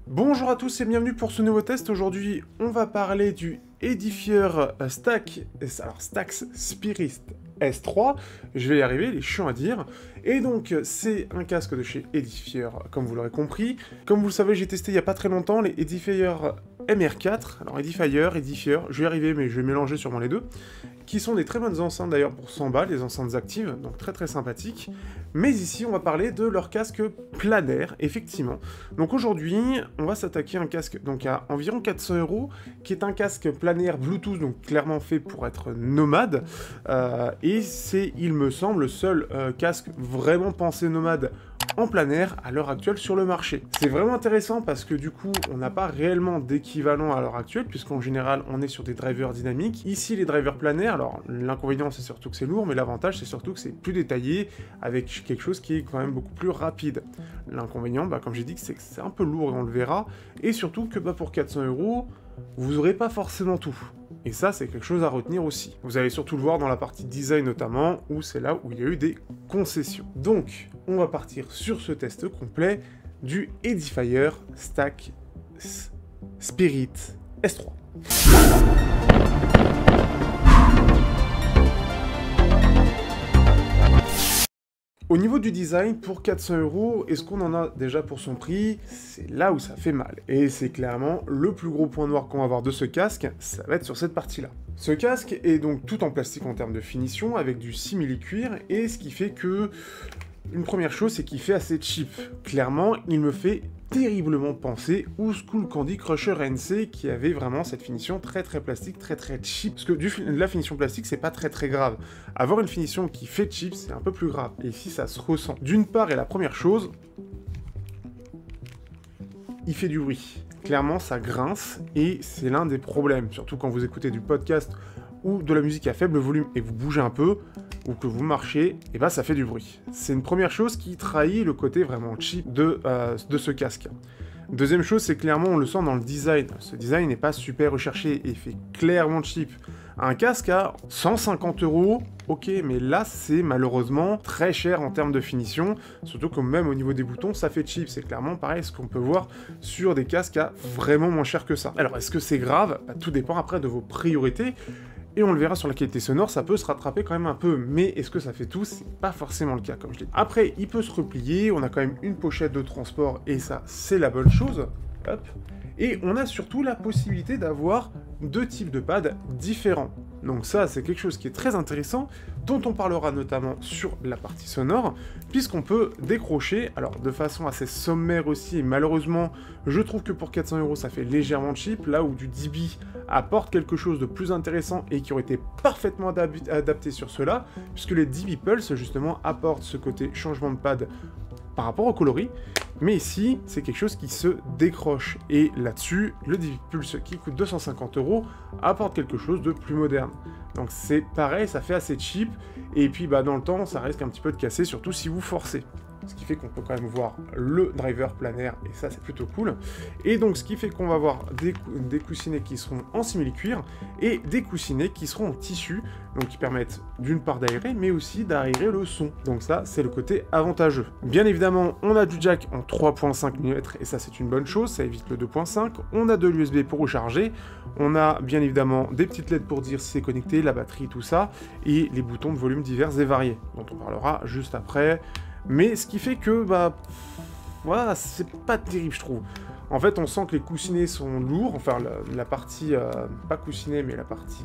Bonjour à tous et bienvenue pour ce nouveau test. Aujourd'hui, on va parler du Edifier Stax Spirit S3. Je vais y arriver, il est chiant à dire. Et donc, c'est un casque de chez Edifier, comme vous l'aurez compris. Comme vous le savez, j'ai testé il n'y a pas très longtemps les Edifier MR4. Alors, Edifier, je vais y arriver, mais je vais mélanger sûrement les deux. Qui sont des très bonnes enceintes d'ailleurs pour 100 balles, des enceintes actives, donc très très sympathiques. Mais ici, on va parler de leur casque planaire, effectivement. Donc aujourd'hui, on va s'attaquer à un casque donc à environ 400 €, qui est un casque planaire Bluetooth, donc clairement fait pour être nomade. Et c'est, il me semble, le seul casque vraiment pensé nomade en plein air à l'heure actuelle sur le marché. C'est vraiment intéressant parce que du coup, on n'a pas réellement d'équivalent à l'heure actuelle, puisqu'en général, on est sur des drivers dynamiques. Ici, les drivers planaires, alors l'inconvénient, c'est surtout que c'est lourd, mais l'avantage, c'est surtout que c'est plus détaillé, avec quelque chose qui est quand même beaucoup plus rapide. L'inconvénient, comme j'ai dit, c'est que c'est un peu lourd, et on le verra, et surtout que pour 400 €, vous n'aurez pas forcément tout. Et ça, c'est quelque chose à retenir aussi. Vous allez surtout le voir dans la partie design notamment, où c'est là où il y a eu des concessions. Donc, on va partir sur ce test complet du Edifier Stax Spirit S3. Au niveau du design, pour 400 €, est-ce qu'on en a déjà pour son prix? C'est là où ça fait mal. Et c'est clairement le plus gros point noir qu'on va avoir de ce casque, ça va être sur cette partie-là. Ce casque est donc tout en plastique en termes de finition, avec du simili-cuir, et ce qui fait que... Une première chose, c'est qu'il fait assez cheap. Clairement, il me fait terriblement penser au School Candy Crusher NC qui avait vraiment cette finition très plastique, très cheap. Parce que de la finition plastique, c'est pas très grave. Avoir une finition qui fait cheap, c'est un peu plus grave. Et ici, ça se ressent. D'une part, et la première chose, il fait du bruit. Clairement, ça grince et c'est l'un des problèmes. Surtout quand vous écoutez du podcast ou de la musique à faible volume et que vous bougez un peu, ou que vous marchez, et ça fait du bruit. C'est une première chose qui trahit le côté vraiment cheap de ce casque. Deuxième chose, c'est clairement, on le sent dans le design. Ce design n'est pas super recherché et il fait clairement cheap. Un casque à 150 €, ok, mais là, c'est malheureusement très cher en termes de finition, surtout que même au niveau des boutons, ça fait cheap. C'est clairement pareil, ce qu'on peut voir sur des casques à vraiment moins cher que ça. Alors, est-ce que c'est grave? Tout dépend après de vos priorités. Et on le verra sur la qualité sonore, ça peut se rattraper quand même un peu, mais est-ce que ça fait tout? C'est pas forcément le cas, comme je l'ai dit. Après, il peut se replier, on a quand même une pochette de transport, et ça, c'est la bonne chose. Hop. Et on a surtout la possibilité d'avoir deux types de pads différents. Donc ça, c'est quelque chose qui est très intéressant, dont on parlera notamment sur la partie sonore, puisqu'on peut décrocher, alors de façon assez sommaire aussi, et malheureusement, je trouve que pour 400 €, ça fait légèrement cheap, là où du DB apporte quelque chose de plus intéressant et qui aurait été parfaitement adapté sur cela, puisque les DB Pulse, justement, apportent ce côté changement de pad par rapport au coloris, mais ici, c'est quelque chose qui se décroche, et là-dessus, le DB Pulse qui coûte 250 € apporte quelque chose de plus moderne. Donc c'est pareil, ça fait assez cheap, et puis dans le temps, ça risque un petit peu de casser, surtout si vous forcez. Ce qui fait qu'on peut quand même voir le driver planaire, et ça c'est plutôt cool. Et donc ce qui fait qu'on va avoir des coussinets qui seront en simili-cuir, et des coussinets qui seront en tissu, donc qui permettent d'une part d'aérer, mais aussi d'aérer le son. Donc ça, c'est le côté avantageux. Bien évidemment, on a du jack en 3.5 mm, et ça c'est une bonne chose, ça évite le 2.5. On a de l'USB pour recharger, on a bien évidemment des petites LED pour dire si c'est connecté, la batterie, tout ça, et les boutons de volume divers et variés, dont on parlera juste après. Mais ce qui fait que, voilà, c'est pas terrible, je trouve. En fait, on sent que les coussinets sont lourds, enfin, la partie, pas coussinet, mais la partie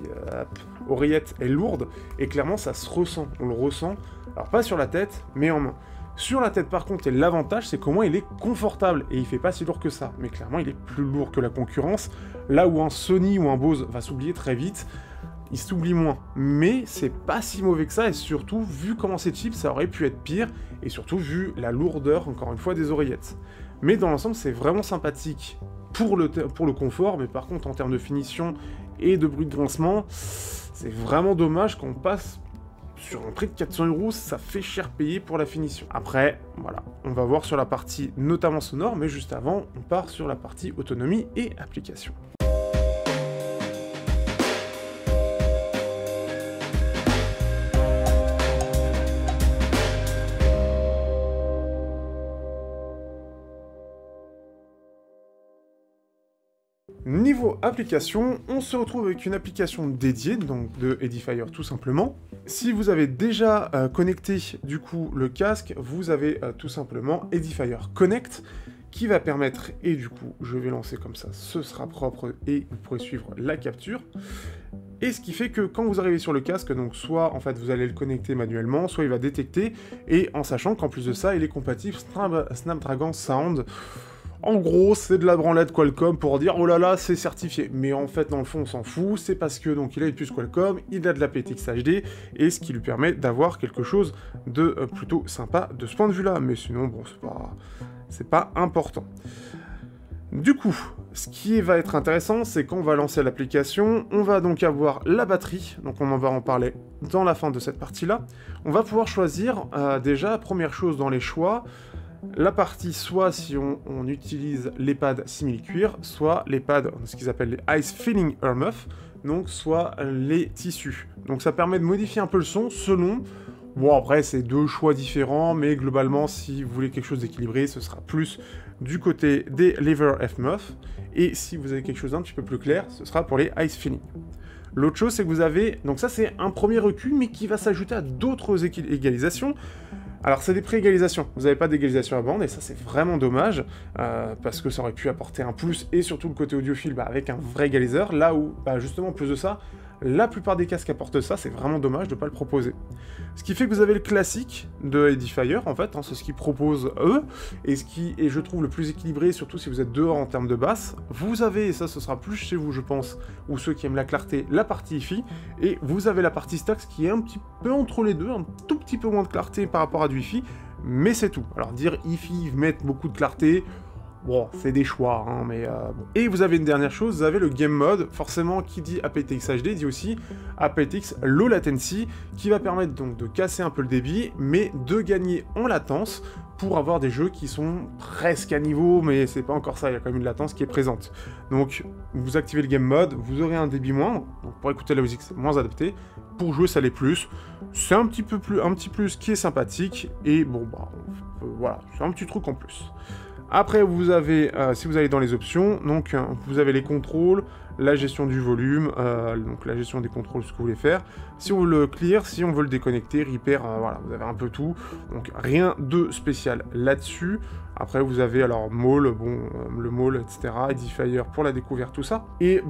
oreillette est lourde, et clairement, ça se ressent, on le ressent, alors pas sur la tête, mais en main. Sur la tête, par contre, et l'avantage, c'est qu'au moins, il est confortable, et il fait pas si lourd que ça, mais clairement, il est plus lourd que la concurrence, là où un Sony ou un Bose va s'oublier très vite, il s'oublie moins, mais c'est pas si mauvais que ça, et surtout, vu comment c'est cheap, ça aurait pu être pire, et surtout vu la lourdeur, encore une fois, des oreillettes. Mais dans l'ensemble, c'est vraiment sympathique pour le confort, mais par contre, en termes de finition et de bruit de grincement, c'est vraiment dommage qu'on passe sur un prix de 400 €, ça fait cher payer pour la finition. Après, voilà, on va voir sur la partie notamment sonore, mais juste avant, on part sur la partie autonomie et application. Niveau application, on se retrouve avec une application dédiée, donc de Edifier tout simplement. Si vous avez déjà connecté du coup le casque, vous avez tout simplement Edifier Connect, qui va permettre, et du coup je vais lancer comme ça, ce sera propre et vous pourrez suivre la capture. Et ce qui fait que quand vous arrivez sur le casque, donc soit en fait vous allez le connecter manuellement, soit il va détecter, et en sachant qu'en plus de ça, il est compatible Snapdragon Sound. En gros, c'est de la branlette Qualcomm pour dire oh là là, c'est certifié. Mais en fait, dans le fond, on s'en fout. C'est parce que donc il a une puce Qualcomm, il a de la PTX HD, et ce qui lui permet d'avoir quelque chose de plutôt sympa de ce point de vue-là. Mais sinon, bon, c'est pas important. Du coup, ce qui va être intéressant, c'est qu'on va lancer l'application, on va donc avoir la batterie, donc on en va en parler dans la fin de cette partie-là. On va pouvoir choisir déjà, première chose dans les choix, la partie soit si on utilise les pads simili-cuir, soit les pads, ce qu'ils appellent les Ice Feeling Earmuff, donc soit les tissus. Donc ça permet de modifier un peu le son selon... Bon après c'est deux choix différents, mais globalement si vous voulez quelque chose d'équilibré, ce sera plus du côté des Lever F-Muff, et si vous avez quelque chose d'un petit peu plus clair, ce sera pour les Ice Feeling. L'autre chose c'est que vous avez, donc ça c'est un premier recul, mais qui va s'ajouter à d'autres égalisations. Alors c'est des pré-égalisations, vous n'avez pas d'égalisation à bande, et ça c'est vraiment dommage, parce que ça aurait pu apporter un plus, et surtout le côté audiophile avec un vrai égaliseur, là où, justement, en plus de ça, la plupart des casques apportent ça, c'est vraiment dommage de ne pas le proposer. Ce qui fait que vous avez le classique de Edifier, en fait, c'est ce qu'ils proposent eux, et ce qui est, je trouve, le plus équilibré, surtout si vous êtes dehors en termes de basse. Vous avez, et ça ce sera plus chez vous, je pense, ou ceux qui aiment la clarté, la partie hi-fi, et vous avez la partie Stax qui est un petit peu entre les deux, un tout petit peu moins de clarté par rapport à du hi-fi, mais c'est tout. Alors dire hi-fi, mettre beaucoup de clarté... Bon, c'est des choix, mais bon. Et vous avez une dernière chose, vous avez le Game Mode, forcément, qui dit aptX HD, dit aussi aptX Low Latency, qui va permettre donc de casser un peu le débit, mais de gagner en latence, pour avoir des jeux qui sont presque à niveau, mais c'est pas encore ça, il y a quand même une latence qui est présente. Donc, vous activez le Game Mode, vous aurez un débit moindre, donc pour écouter la musique c'est moins adapté, pour jouer ça l'est plus, c'est un petit plus qui est sympathique, et bon, voilà, c'est un petit truc en plus. Après, vous avez, si vous allez dans les options, donc vous avez les contrôles, la gestion du volume, donc la gestion des contrôles, ce que vous voulez faire. Si on veut le clear, si on veut le déconnecter, repair, voilà, vous avez un peu tout. Donc rien de spécial là-dessus. Après, vous avez alors Maul, le Maul, etc. Edifier pour la découverte, tout ça. Et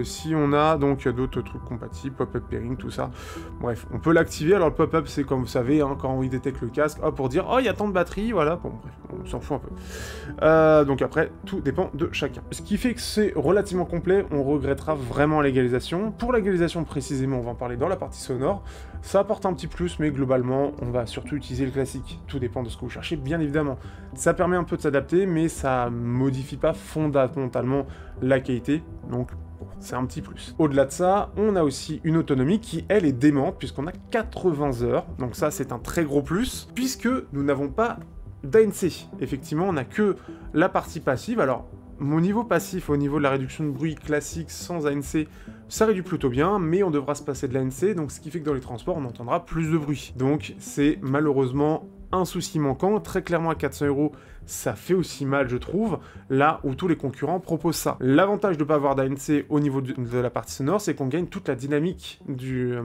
si on a donc d'autres trucs compatibles, pop-up pairing, tout ça. Bref, on peut l'activer. Alors le pop-up, c'est comme vous savez, quand il détecte le casque, pour dire oh il y a tant de batterie, voilà. Bon bref, on s'en fout un peu. Donc après, tout dépend de chacun. Ce qui fait que c'est relativement complet. On regrettera vraiment l'égalisation. Pour l'égalisation précisément, on va en parler dans la partie sonore. Ça apporte un petit plus, mais globalement, on va surtout utiliser le classique. Tout dépend de ce que vous cherchez, bien évidemment. Ça permet un peu de s'adapter, mais ça modifie pas fondamentalement la qualité, donc c'est un petit plus. Au-delà de ça, on a aussi une autonomie qui, elle, est démente, puisqu'on a 80 heures, donc ça, c'est un très gros plus, puisque nous n'avons pas d'ANC. Effectivement, on n'a que la partie passive. Alors, mon niveau passif, au niveau de la réduction de bruit classique sans ANC, ça réduit plutôt bien, mais on devra se passer de l'ANC, donc ce qui fait que dans les transports, on entendra plus de bruit. Donc, c'est malheureusement un souci manquant. Très clairement, à 400 €, ça fait aussi mal, je trouve, là où tous les concurrents proposent ça. L'avantage de ne pas avoir d'ANC au niveau de la partie sonore, c'est qu'on gagne toute la dynamique du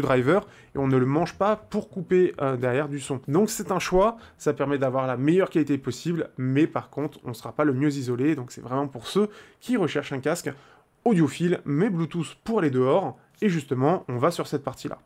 driver, et on ne le mange pas pour couper derrière du son. Donc c'est un choix, ça permet d'avoir la meilleure qualité possible, mais par contre, on ne sera pas le mieux isolé, donc c'est vraiment pour ceux qui recherchent un casque audiophile, mais Bluetooth pour aller dehors, et justement, on va sur cette partie-là.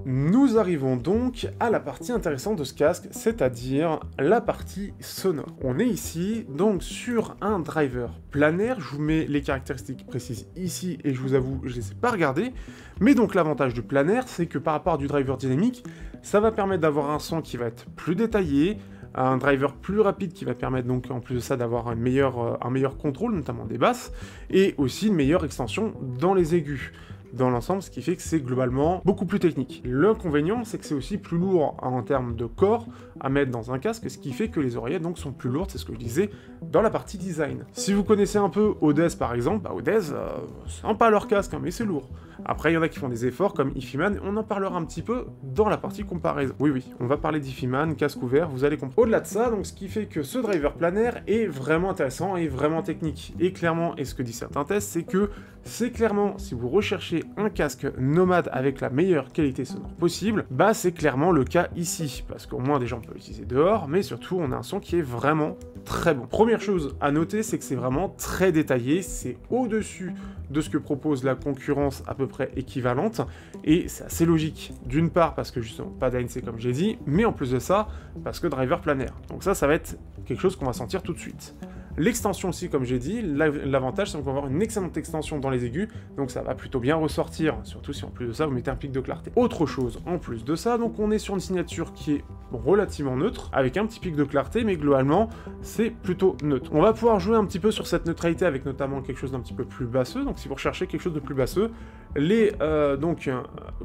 Nous arrivons donc à la partie intéressante de ce casque, c'est-à-dire la partie sonore. On est ici donc sur un driver planaire, je vous mets les caractéristiques précises ici et je vous avoue, je ne les ai pas regardées, mais donc l'avantage du planaire, c'est que par rapport à du driver dynamique, ça va permettre d'avoir un son qui va être plus détaillé, un driver plus rapide qui va permettre donc en plus de ça d'avoir un meilleur contrôle, notamment des basses, et aussi une meilleure extension dans les aigus. dans l'ensemble, ce qui fait que c'est globalement beaucoup plus technique. L'inconvénient, c'est que c'est aussi plus lourd en termes de corps à mettre dans un casque, ce qui fait que les oreillettes donc sont plus lourdes, c'est ce que je disais dans la partie design. Si vous connaissez un peu Odez par exemple, Odez, c'est sympa leur casque, hein, mais c'est lourd. Après, il y en a qui font des efforts comme Ifiman, on en parlera un petit peu dans la partie comparaison. Oui, on va parler d'Ifiman, casque ouvert, vous allez comprendre. Au-delà de ça, donc ce qui fait que ce driver planaire est vraiment intéressant et vraiment technique. Et clairement, et ce que dit certains tests, c'est que c'est clairement, si vous recherchez un casque nomade avec la meilleure qualité sonore possible, bah c'est clairement le cas ici, parce qu'au moins déjà on peut l'utiliser dehors, mais surtout on a un son qui est vraiment très bon. Première chose à noter, c'est que c'est vraiment très détaillé, c'est au-dessus de ce que propose la concurrence à peu près équivalente, et c'est assez logique, d'une part parce que justement pas d'ANC comme j'ai dit, mais en plus de ça, parce que driver planaire. Donc ça va être quelque chose qu'on va sentir tout de suite. L'extension aussi, comme j'ai dit, l'avantage c'est qu'on va avoir une excellente extension dans les aigus, donc ça va plutôt bien ressortir, surtout si en plus de ça vous mettez un pic de clarté. Autre chose, en plus de ça, donc on est sur une signature qui est relativement neutre, avec un petit pic de clarté, mais globalement c'est plutôt neutre. On va pouvoir jouer un petit peu sur cette neutralité avec notamment quelque chose d'un petit peu plus basseux, donc si vous recherchez quelque chose de plus basseux, les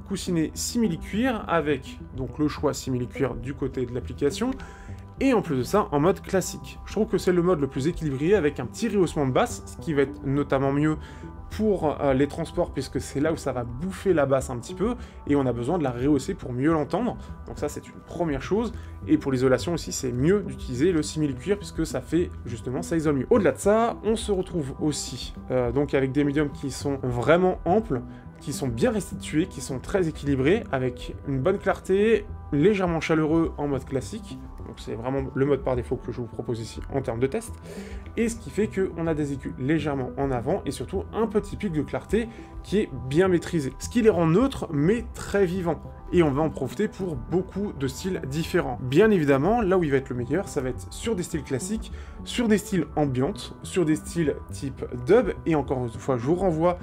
coussinets simili-cuir avec donc le choix simili-cuir du côté de l'application, et en plus de ça, en mode classique. Je trouve que c'est le mode le plus équilibré avec un petit rehaussement de basse, ce qui va être notamment mieux pour les transports, puisque c'est là où ça va bouffer la basse un petit peu, et on a besoin de la rehausser pour mieux l'entendre. Donc ça, c'est une première chose. Et pour l'isolation aussi, c'est mieux d'utiliser le simili-cuir, puisque ça fait, justement, ça isole mieux. Au-delà de ça, on se retrouve aussi donc avec des médiums qui sont vraiment amples, qui sont bien restitués, qui sont très équilibrés, avec une bonne clarté, légèrement chaleureux en mode classique, donc c'est vraiment le mode par défaut que je vous propose ici en termes de test, et ce qui fait qu'on a des aigus légèrement en avant, et surtout un petit pic de clarté qui est bien maîtrisé, ce qui les rend neutres, mais très vivants, et on va en profiter pour beaucoup de styles différents. Bien évidemment, là où il va être le meilleur, ça va être sur des styles classiques, sur des styles ambiantes, sur des styles type dub, et encore une fois, je vous renvoie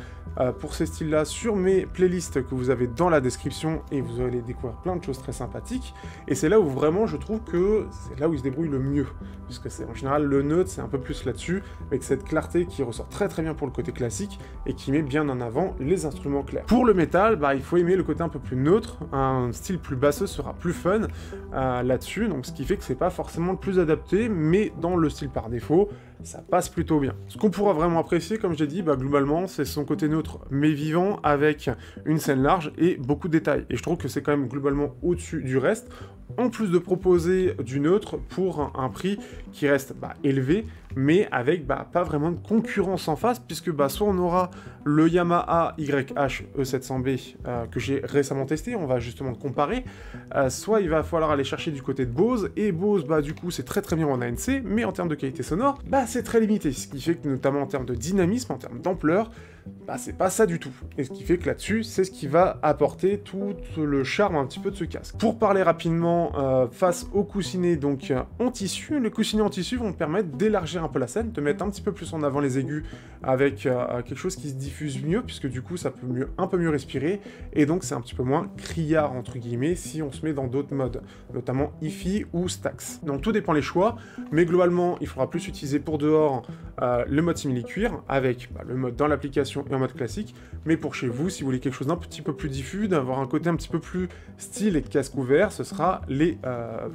pour ces styles-là sur mes playlists que vous avez dans la description, et vous allez découvrir plein de choses très sympathiques, et c'est là où vraiment je trouve que c'est là où il se débrouille le mieux, puisque c'est en général le neutre, c'est un peu plus là-dessus, avec cette clarté qui ressort très très bien pour le côté classique, et qui met bien en avant les instruments clairs. Pour le métal, il faut aimer le côté un peu plus neutre, un style plus basseux sera plus fun là-dessus, donc ce qui fait que c'est pas forcément le plus adapté, mais dans le style par défaut, ça passe plutôt bien. Ce qu'on pourra vraiment apprécier, comme j'ai dit, globalement, c'est son côté neutre, mais vivant, avec une scène large et beaucoup de détails. Et je trouve que c'est quand même globalement au-dessus du reste, en plus de proposer du neutre pour un prix qui reste élevé, mais avec pas vraiment de concurrence en face, puisque soit on aura le Yamaha YH E700B que j'ai récemment testé, on va justement le comparer, soit il va falloir aller chercher du côté de Bose, et Bose, du coup, c'est très très bien en ANC, mais en termes de qualité sonore, c'est très limité, ce qui fait que notamment en termes de dynamisme, en termes d'ampleur, c'est pas ça du tout. Et ce qui fait que là-dessus, c'est ce qui va apporter tout le charme un petit peu de ce casque. Pour parler rapidement, face aux coussinets donc en tissu, les coussinets en tissu vont permettre d'élargir un peu la scène, de mettre un petit peu plus en avant les aigus avec quelque chose qui se diffuse mieux, puisque du coup ça peut un peu mieux respirer, et donc c'est un petit peu moins criard entre guillemets si on se met dans d'autres modes, notamment Hi-Fi ou Stax. Donc tout dépend les choix, mais globalement il faudra plus utiliser pour dehors le mode simili-cuir, avec le mode dans l'application et en mode classique, mais pour chez vous, si vous voulez quelque chose d'un petit peu plus diffus, d'avoir un côté un petit peu plus style et casque ouvert, ce sera les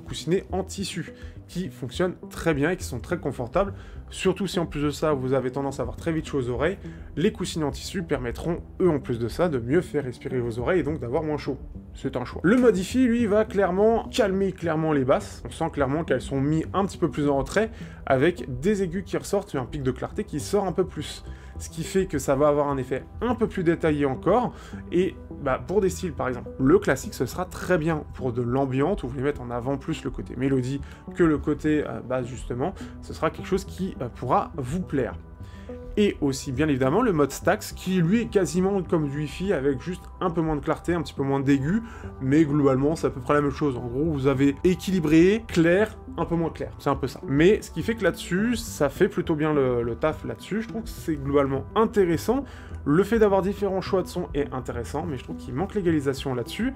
coussinets en tissu, qui fonctionnent très bien et qui sont très confortables, surtout si en plus de ça, vous avez tendance à avoir très vite chaud aux oreilles, les coussinets en tissu permettront, eux en plus de ça, de mieux faire respirer vos oreilles et donc d'avoir moins chaud. C'est un choix. Le mode Hi-Fi, lui, va clairement calmer les basses, on sent clairement qu'elles sont mises un petit peu plus en retrait, avec des aigus qui ressortent et un pic de clarté qui sort un peu plus. Ce qui fait que ça va avoir un effet un peu plus détaillé encore, et pour des styles par exemple, le classique ce sera très bien pour de l'ambiante, où vous voulez mettre en avant plus le côté mélodie que le côté basse justement, ce sera quelque chose qui pourra vous plaire. Et aussi bien évidemment le mode Stax qui lui est quasiment comme du Hi-Fi avec juste un peu moins de clarté, un petit peu moins d'aigu, mais globalement c'est à peu près la même chose. En gros vous avez équilibré, clair, un peu moins clair, c'est un peu ça. Mais ce qui fait que là-dessus, ça fait plutôt bien le taf là-dessus, je trouve que c'est globalement intéressant. Le fait d'avoir différents choix de son est intéressant, mais je trouve qu'il manque l'égalisation là-dessus.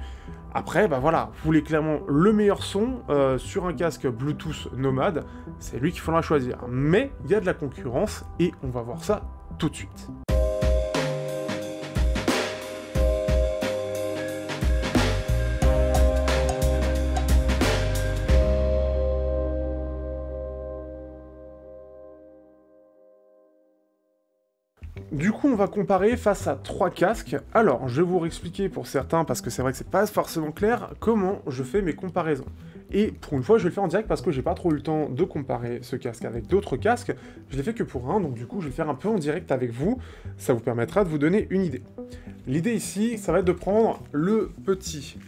Après, voilà, vous voulez clairement le meilleur son sur un casque Bluetooth nomade, c'est lui qu'il faudra choisir. Mais il y a de la concurrence et on va voir ça tout de suite. Du coup, on va comparer face à 3 casques. Alors, je vais vous réexpliquer pour certains, parce que c'est vrai que c'est pas forcément clair, comment je fais mes comparaisons. Et pour une fois, je vais le faire en direct parce que j'ai pas trop eu le temps de comparer ce casque avec d'autres casques. Je l'ai fait que pour un, donc du coup, je vais le faire un peu en direct avec vous. Ça vous permettra de vous donner une idée. L'idée ici, ça va être de prendre le petit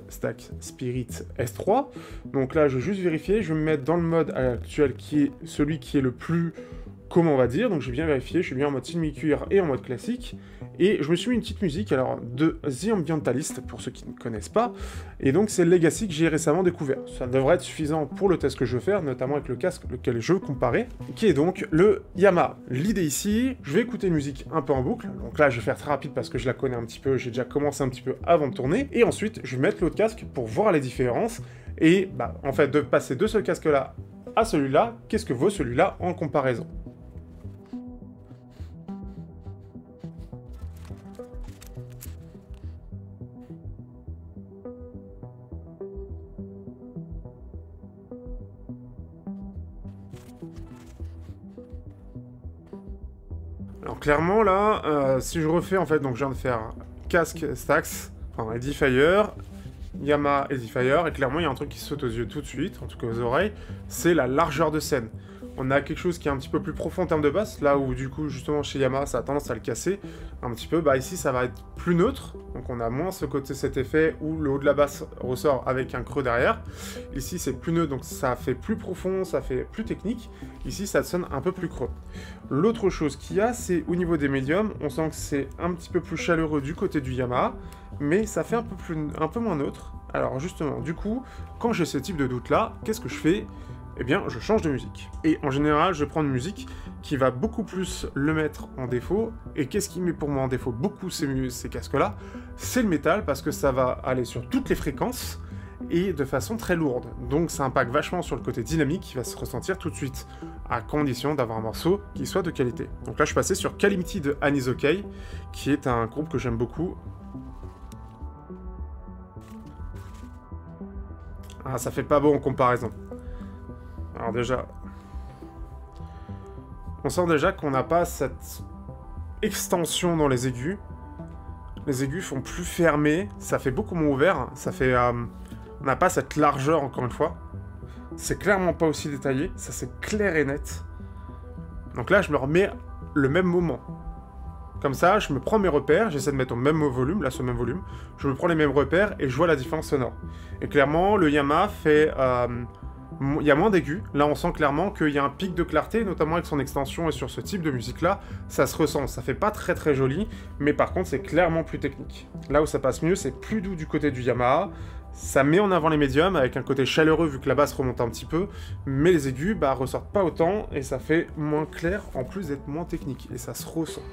Stack Spirit S3. Donc là, je vais juste vérifier. Je vais me mettre dans le mode actuel qui est celui qui est le plus... Comment on va dire, donc j'ai bien vérifié, je suis bien en mode semi-cuir et en mode classique, et je me suis mis une petite musique, alors de The Ambientalist, pour ceux qui ne connaissent pas, et donc c'est le Legacy que j'ai récemment découvert. Ça devrait être suffisant pour le test que je veux faire, notamment avec le casque lequel je veux comparer, qui est donc le Yamaha. L'idée ici, je vais écouter une musique un peu en boucle, donc là je vais faire très rapide parce que je la connais un petit peu, j'ai déjà commencé un petit peu avant de tourner, et ensuite je vais mettre l'autre casque pour voir les différences, et en fait de passer de ce casque-là à celui-là, qu'est-ce que vaut celui-là en comparaison. Alors clairement là, si je refais en fait, donc je viens de faire casque Stax, enfin Edifier, Yamaha Edifier, et clairement il y a un truc qui saute aux yeux tout de suite, en tout cas aux oreilles, c'est la largeur de scène. On a quelque chose qui est un petit peu plus profond en termes de basse, là où du coup justement chez Yamaha ça a tendance à le casser un petit peu, ici ça va être plus neutre, donc on a moins cet effet où le haut de la basse ressort avec un creux derrière. Ici c'est plus neutre, donc ça fait plus profond, ça fait plus technique, ici ça sonne un peu plus creux. L'autre chose qu'il y a, c'est au niveau des médiums, on sent que c'est un petit peu plus chaleureux du côté du Yamaha, mais ça fait un peu moins neutre. Alors justement, du coup, quand j'ai ce type de doute là, qu'est-ce que je fais ? Eh bien, je change de musique. Et en général, je prends une musique qui va beaucoup plus le mettre en défaut. Et qu'est-ce qui met pour moi en défaut beaucoup ces casques-là ? C'est le métal, parce que ça va aller sur toutes les fréquences et de façon très lourde. Donc ça impacte vachement sur le côté dynamique qui va se ressentir tout de suite, à condition d'avoir un morceau qui soit de qualité. Donc là, je suis passé sur Calamity de Annie's OK, qui est un groupe que j'aime beaucoup. Ah, ça fait pas beau en comparaison. Alors déjà, on sent déjà qu'on n'a pas cette extension dans les aigus. Les aigus font plus fermés, ça fait beaucoup moins ouvert, ça fait... on n'a pas cette largeur, encore une fois. C'est clairement pas aussi détaillé, ça c'est clair et net. Donc là, je me remets le même moment. Comme ça, je me prends mes repères, j'essaie de mettre au même volume, là, ce même volume. Je me prends les mêmes repères et je vois la différence sonore. Et clairement, le Yamaha fait... il y a moins d'aigus. Là, on sent clairement qu'il y a un pic de clarté, notamment avec son extension et sur ce type de musique-là. Ça se ressent. Ça fait pas très très joli, mais par contre, c'est clairement plus technique. Là où ça passe mieux, c'est plus doux du côté du Yamaha. Ça met en avant les médiums avec un côté chaleureux vu que la basse remonte un petit peu, mais les aigus ressortent pas autant et ça fait moins clair en plus d'être moins technique et ça se ressent.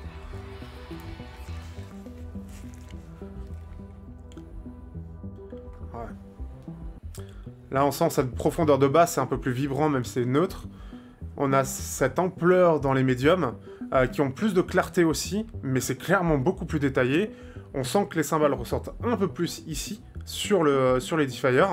Ouais. Là on sent cette profondeur de basse, c'est un peu plus vibrant même si c'est neutre. On a cette ampleur dans les médiums qui ont plus de clarté aussi, mais c'est clairement beaucoup plus détaillé. On sent que les cymbales ressortent un peu plus ici, sur l'Edifier,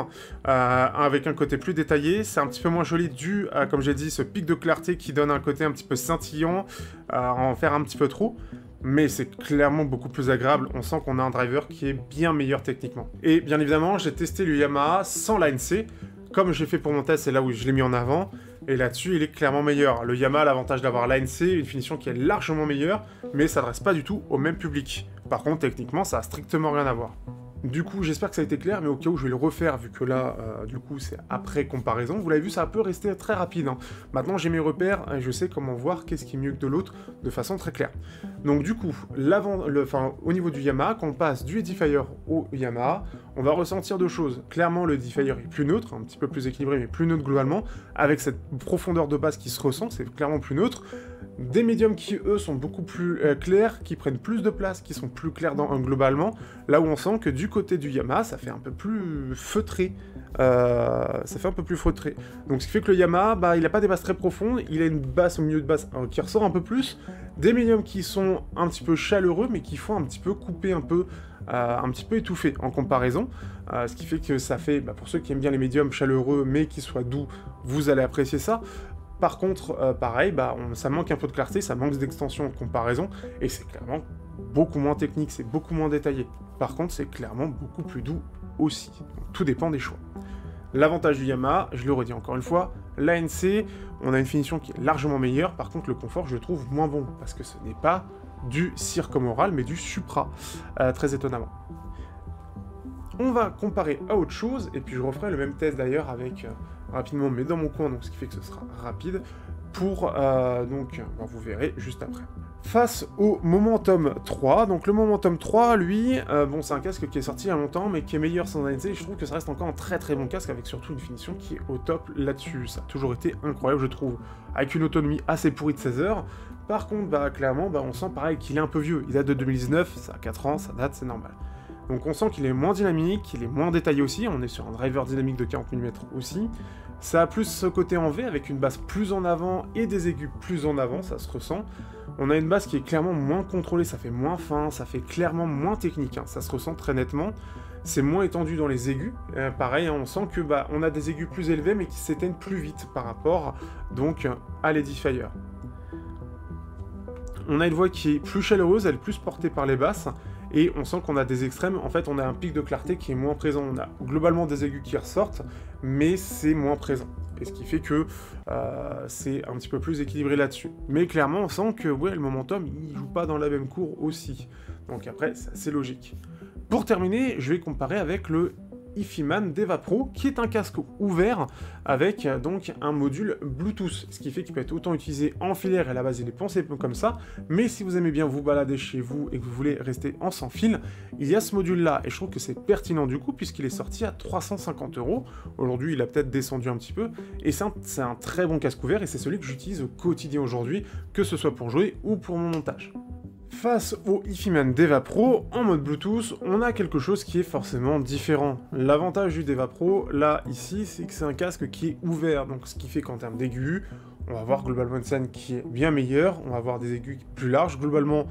avec un côté plus détaillé. C'est un petit peu moins joli dû à, comme j'ai dit, ce pic de clarté qui donne un côté un petit peu scintillant, à en faire un petit peu trop. Mais c'est clairement beaucoup plus agréable. On sent qu'on a un driver qui est bien meilleur techniquement. Et bien évidemment, j'ai testé le Yamaha sans l'ANC. Comme j'ai fait pour mon test, c'est là où je l'ai mis en avant. Et là-dessus, il est clairement meilleur. Le Yamaha a l'avantage d'avoir l'ANC, une finition qui est largement meilleure, mais ça ne s'adresse pas du tout au même public. Par contre, techniquement, ça a strictement rien à voir. Du coup, j'espère que ça a été clair, mais au cas où je vais le refaire, vu que là, du coup, c'est après comparaison. Vous l'avez vu, ça peut rester très rapide. Hein. Maintenant, j'ai mes repères, et je sais comment voir qu'est-ce qui est mieux que de l'autre, de façon très claire. Donc du coup, au niveau du Yamaha, quand on passe du Edifier au Yamaha, on va ressentir deux choses. Clairement, le Edifier est plus neutre, un petit peu plus équilibré, mais plus neutre globalement, avec cette profondeur de basse qui se ressent, c'est clairement plus neutre. Des médiums qui, eux, sont beaucoup plus clairs, qui prennent plus de place, qui sont plus clairs globalement, là où on sent que du côté du Yamaha, ça fait un peu plus feutré. Donc ce qui fait que le Yamaha, il n'a pas des basses très profondes, il a une basse au milieu de basse qui ressort un peu plus, des médiums qui sont un petit peu chaleureux, mais qui font un petit peu couper un petit peu étouffé en comparaison, ce qui fait que ça fait, pour ceux qui aiment bien les médiums chaleureux, mais qui soient doux, vous allez apprécier ça. Par contre, pareil, ça manque un peu de clarté, ça manque d'extension de comparaison, et c'est clairement beaucoup moins technique, c'est beaucoup moins détaillé. Par contre, c'est clairement beaucoup plus doux aussi. Donc, tout dépend des choix. L'avantage du Yamaha, je le redis encore une fois, l'ANC, on a une finition qui est largement meilleure, par contre le confort je le trouve moins bon, parce que ce n'est pas du Circumoral, mais du Supra, très étonnamment. On va comparer à autre chose, et puis je referai le même test d'ailleurs avec, rapidement, mais dans mon coin, donc ce qui fait que ce sera rapide, pour, vous verrez juste après. Face au Momentum 3, donc le Momentum 3, lui, c'est un casque qui est sorti il y a longtemps, mais qui est meilleur sans ANC, et je trouve que ça reste encore un très très bon casque, avec surtout une finition qui est au top là-dessus. Ça a toujours été incroyable, je trouve, avec une autonomie assez pourrie de 16 heures. Par contre, clairement, on sent pareil qu'il est un peu vieux, il date de 2019, ça a 4 ans, ça date, c'est normal. Donc on sent qu'il est moins dynamique, qu'il est moins détaillé aussi, on est sur un driver dynamique de 40 mm aussi. Ça a plus ce côté en V, avec une basse plus en avant et des aigus plus en avant, ça se ressent. On a une basse qui est clairement moins contrôlée, ça fait moins fin, ça fait clairement moins technique, hein, ça se ressent très nettement. C'est moins étendu dans les aigus, pareil, hein, on sent que on a des aigus plus élevés mais qui s'éteignent plus vite par rapport donc à l'Edifier. On a une voix qui est plus chaleureuse, elle est plus portée par les basses, et on sent qu'on a des extrêmes, en fait on a un pic de clarté qui est moins présent, on a globalement des aigus qui ressortent, mais c'est moins présent, et ce qui fait que c'est un petit peu plus équilibré là-dessus. Mais clairement on sent que le Momentum il joue pas dans la même cour aussi, donc après c'est assez logique. Pour terminer, je vais comparer avec le Ifiman Deva Pro, qui est un casque ouvert avec donc un module Bluetooth, ce qui fait qu'il peut être autant utilisé en filaire, et à la base il est pensé comme ça, mais si vous aimez bien vous balader chez vous et que vous voulez rester en sans fil, il y a ce module là, et je trouve que c'est pertinent du coup, puisqu'il est sorti à 350 €, aujourd'hui il a peut-être descendu un petit peu, et c'est un très bon casque ouvert, et c'est celui que j'utilise au quotidien aujourd'hui, que ce soit pour jouer ou pour mon montage. Face au Ifiman Deva Pro, en mode Bluetooth, on a quelque chose qui est forcément différent. L'avantage du Deva Pro, là, ici, c'est que c'est un casque qui est ouvert, donc ce qui fait qu'en termes d'aigus, on va avoir globalement une scène qui est bien meilleure, on va avoir des aigus plus larges, globalement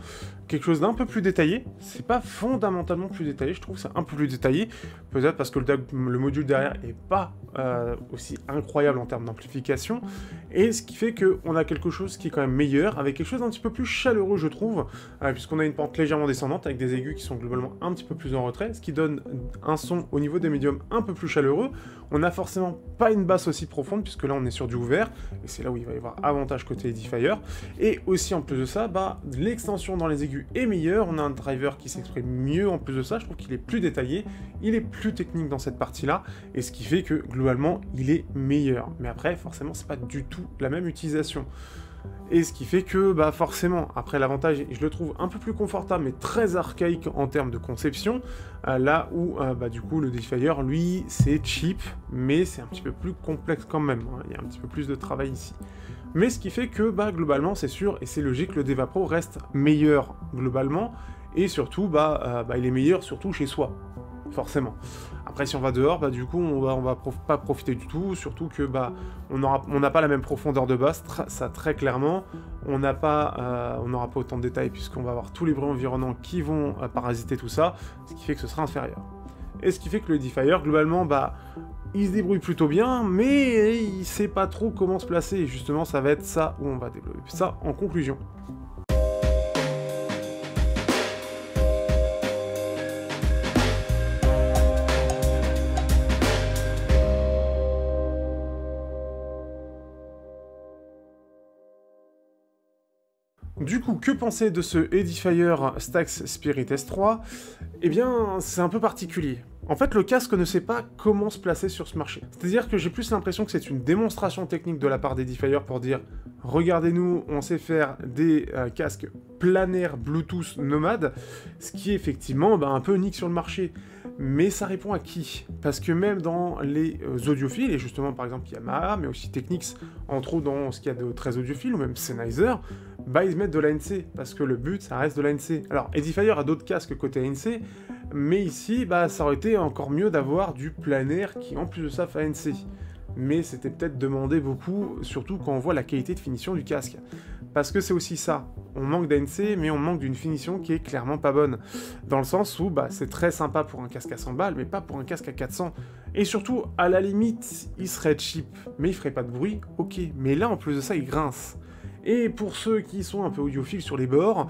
quelque chose d'un peu plus détaillé. C'est pas fondamentalement plus détaillé, je trouve que c'est un peu plus détaillé, peut-être parce que le module derrière est pas aussi incroyable en termes d'amplification, et ce qui fait qu'on a quelque chose qui est quand même meilleur, avec quelque chose d'un petit peu plus chaleureux, je trouve, puisqu'on a une pente légèrement descendante, avec des aigus qui sont globalement un petit peu plus en retrait, ce qui donne un son au niveau des médiums un peu plus chaleureux. On n'a forcément pas une basse aussi profonde, puisque là on est sur du ouvert, et c'est là où il va y avoir avantage côté Edifier, et aussi en plus de ça, l'extension dans les aigus est meilleure, on a un driver qui s'exprime mieux en plus de ça, je trouve qu'il est plus détaillé, il est plus technique dans cette partie-là, et ce qui fait que globalement il est meilleur. Mais après, forcément, c'est pas du tout la même utilisation. Et ce qui fait que, forcément, après l'avantage, je le trouve un peu plus confortable, mais très archaïque en termes de conception, là où, du coup, le Edifier, lui, c'est cheap, mais c'est un petit peu plus complexe quand même, hein. Il y a un petit peu plus de travail ici. Mais ce qui fait que, globalement, c'est sûr, et c'est logique, le Deva Pro reste meilleur, globalement, et surtout, il est meilleur, surtout chez soi, forcément. Après, si on va dehors, du coup, on va pas profiter du tout, surtout que on n'a pas la même profondeur de basse, ça très clairement, on n'aura pas autant de détails, puisqu'on va avoir tous les bruits environnants qui vont parasiter tout ça, ce qui fait que ce sera inférieur. Et ce qui fait que le Edifier, globalement, il se débrouille plutôt bien, mais il sait pas trop comment se placer, et justement, ça va être ça où on va développer ça en conclusion. Du coup, que penser de ce Edifier Stax Spirit S3 ? Eh bien, c'est un peu particulier. En fait, le casque ne sait pas comment se placer sur ce marché. C'est-à-dire que j'ai plus l'impression que c'est une démonstration technique de la part d'Edifier pour dire « Regardez-nous, on sait faire des casques planaires Bluetooth nomades », ce qui est effectivement un peu unique sur le marché. Mais ça répond à qui? Parce que même dans les audiophiles, et justement par exemple Yamaha, mais aussi Technics, entre autres dans ce qu'il y a de très audiophile, ou même Sennheiser, ils mettent de l'ANC, parce que le but ça reste de l'ANC. Alors Edifier a d'autres casques côté ANC, mais ici ça aurait été encore mieux d'avoir du planaire qui en plus de ça fait ANC. Mais c'était peut-être demandé beaucoup, surtout quand on voit la qualité de finition du casque. Parce que c'est aussi ça. On manque d'ANC, mais on manque d'une finition qui est clairement pas bonne. Dans le sens où c'est très sympa pour un casque à 100 balles, mais pas pour un casque à 400. Et surtout, à la limite, il serait cheap, mais il ferait pas de bruit, ok. Mais là, en plus de ça, il grince. Et pour ceux qui sont un peu audiophiles sur les bords,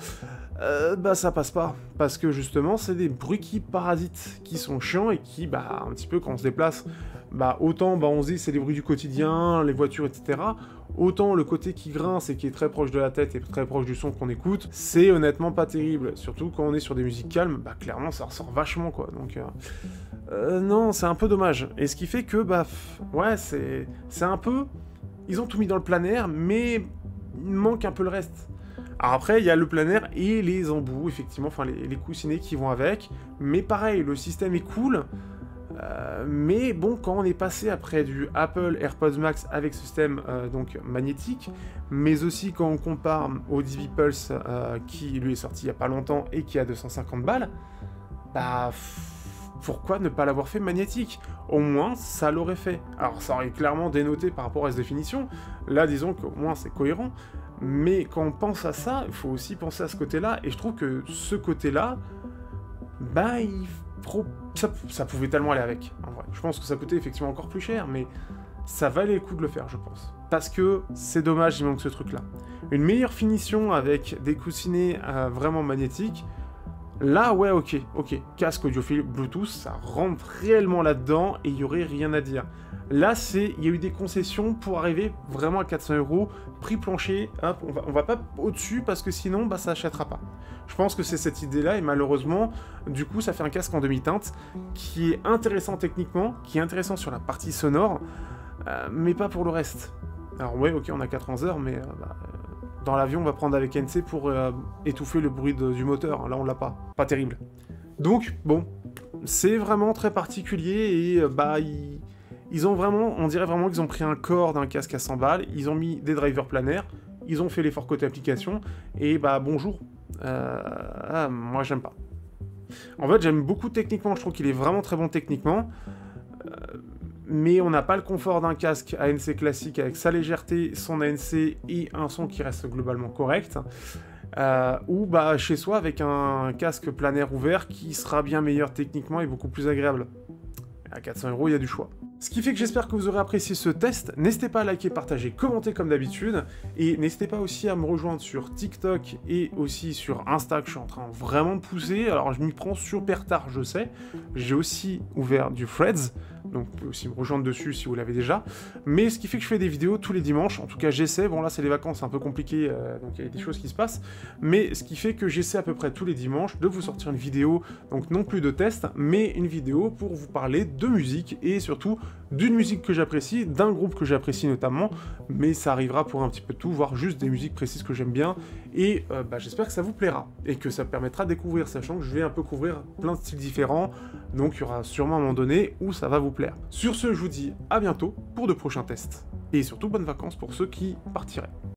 ça passe pas. Parce que justement, c'est des bruits qui parasitent, qui sont chiants et qui, un petit peu quand on se déplace, autant on se dit c'est les bruits du quotidien, les voitures, etc. Autant le côté qui grince et qui est très proche de la tête et très proche du son qu'on écoute, c'est honnêtement pas terrible. Surtout quand on est sur des musiques calmes, clairement ça ressort vachement quoi. Donc non, c'est un peu dommage. Et ce qui fait que, ouais, c'est un peu... Ils ont tout mis dans le plein air, mais il manque un peu le reste. Alors après, il y a le plein air et les embouts, effectivement, enfin les coussinets qui vont avec. Mais pareil, le système est cool. Mais bon, quand on est passé après du Apple AirPods Max avec système donc magnétique, mais aussi quand on compare au Divi Pulse qui lui est sorti il n'y a pas longtemps et qui a 250 balles, pourquoi ne pas l'avoir fait magnétique? Au moins, ça l'aurait fait. Alors, ça aurait clairement dénoté par rapport à cette définition. Là, disons qu'au moins, c'est cohérent. Mais quand on pense à ça, il faut aussi penser à ce côté-là. Et je trouve que ce côté-là, ça pouvait tellement aller avec, en vrai. Je pense que ça coûtait effectivement encore plus cher, mais ça valait le coup de le faire, je pense. Parce que c'est dommage, il manque ce truc-là. Une meilleure finition avec des coussinets vraiment magnétiques, là, ouais, ok. Casque audiophile Bluetooth, ça rentre réellement là-dedans et il n'y aurait rien à dire. Là, il y a eu des concessions pour arriver vraiment à 400 €, prix plancher, hop, on va pas au-dessus parce que sinon, ça achètera pas. Je pense que c'est cette idée-là et malheureusement, du coup, ça fait un casque en demi-teinte qui est intéressant techniquement, qui est intéressant sur la partie sonore, mais pas pour le reste. Alors ouais, ok, on a 400 heures, mais dans l'avion, on va prendre avec NC pour étouffer le bruit du moteur. Là, on l'a pas. Pas terrible. Donc, bon, c'est vraiment très particulier et ils ont vraiment, on dirait vraiment qu'ils ont pris un corps d'un casque à 100 balles, ils ont mis des drivers planaires, ils ont fait l'effort côté application, et bonjour. Moi, j'aime pas. En fait, j'aime beaucoup techniquement, je trouve qu'il est vraiment très bon techniquement, mais on n'a pas le confort d'un casque ANC classique avec sa légèreté, son ANC et un son qui reste globalement correct, ou chez soi avec un casque planaire ouvert qui sera bien meilleur techniquement et beaucoup plus agréable. À 400 €, il y a du choix. Ce qui fait que j'espère que vous aurez apprécié ce test. N'hésitez pas à liker, partager, commenter comme d'habitude. Et n'hésitez pas aussi à me rejoindre sur TikTok et aussi sur Insta, que je suis en train vraiment de pousser. Alors je m'y prends super tard, je sais. J'ai aussi ouvert du Threads, donc vous pouvez aussi me rejoindre dessus si vous l'avez déjà. Mais ce qui fait que je fais des vidéos tous les dimanches. En tout cas, j'essaie. Bon, là, c'est les vacances, c'est un peu compliqué, donc il y a des choses qui se passent. Mais ce qui fait que j'essaie à peu près tous les dimanches de vous sortir une vidéo, donc non plus de test, mais une vidéo pour vous parler de musique et surtout d'une musique que j'apprécie, d'un groupe que j'apprécie notamment, mais ça arrivera pour un petit peu de tout, voire juste des musiques précises que j'aime bien, et j'espère que ça vous plaira, et que ça permettra de découvrir, sachant que je vais un peu couvrir plein de styles différents, donc il y aura sûrement un moment donné où ça va vous plaire. Sur ce, je vous dis à bientôt pour de prochains tests, et surtout bonnes vacances pour ceux qui partiraient.